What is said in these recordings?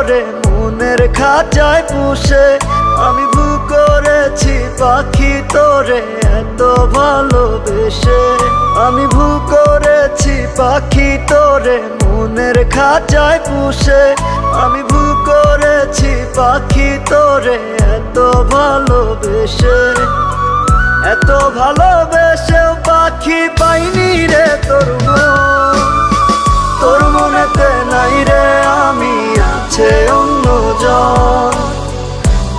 তোরে মনের খাঁচায় পুষে। আমি ভুল করেছি পাখি তোরে এত ভালোবেসে। আমি ভুল করেছি পাখি তোরে মনের খাঁচায় পুষে। আমি ভুল করেছি পাখি তোরে এত ভালোবেসে। এত ভালোবেসেও পাখি পাইনি রে তোর মন। তোর মনেতে নাই রে আমি, আছে অন্যজন।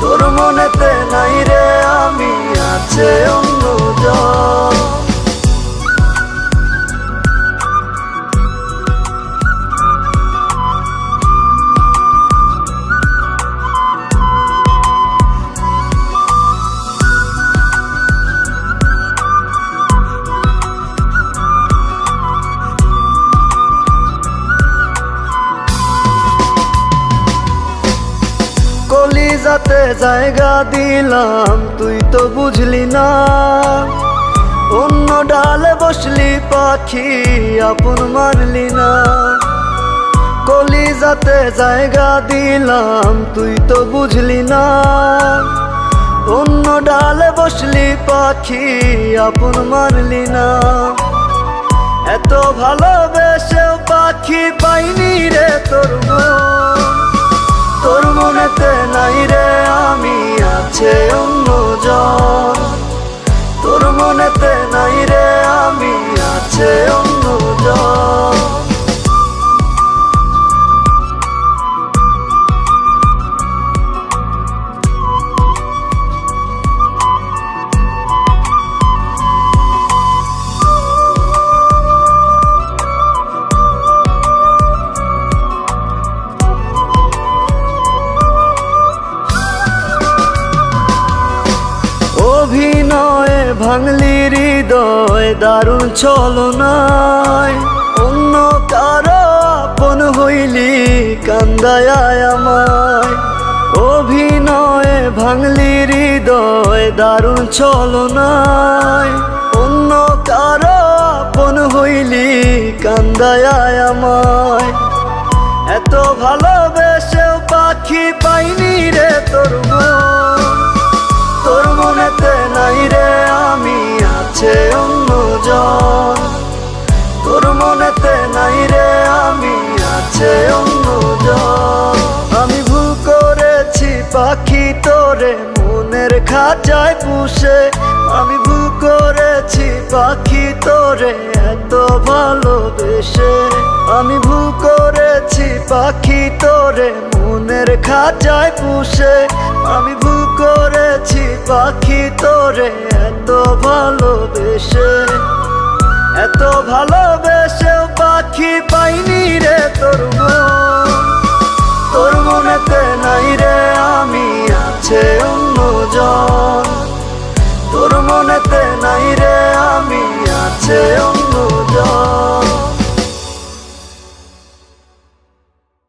তোর মনেতে নাই রে আমি, আছে অন্যজন। কলিজাতে জায়গা দিলাম তুই তো বুঝলি না। অন্য ডালে বসলি পাখি আপন মানলি না। কলিজাতে জায়গা দিলাম তুই তো বুঝলি না। অন্য ডালে বসলি পাখি আপন মানলি না। এত ভালোবেসেও পাখি পাইনি রে তোর মন। তোর মনেতে নাই রে আমি, আছে অন্যজন। তোর মনেতে নাই রে আমি, আছে অন্যজন। অভিনয়ে ভাঙলি হৃদয় দারুণ ছলনায়। অন্য কারো আপন হইলি কান্দায় আমায়। অভিনয়ে ভাঙলি হৃদয় দারুণ ছলনায়। অন্য কারো আপন হইলি কান্দায় আমায়। এত ভালোবেসেও পাখি পাইনি রে তোর মন। তোর মনেতে নাই রে আমি, আছে অন্যজন। তোর মনেতে নাই রে আমি, আছে অন্যজন। আমি ভুল করেছি পাখি তোরে মনের খাঁচায় পুষে। আমি ভুল করেছি পাখি তোরে এত ভালোবেসে। আমি ভুল করেছি পাখি তোরে মনের খাঁচায় পুষে। আমি ভুল করেছি পাখি তোরে এত ভালোবেসে। এত ভালোবেসেও পাখি পাইনি রে তোর মন।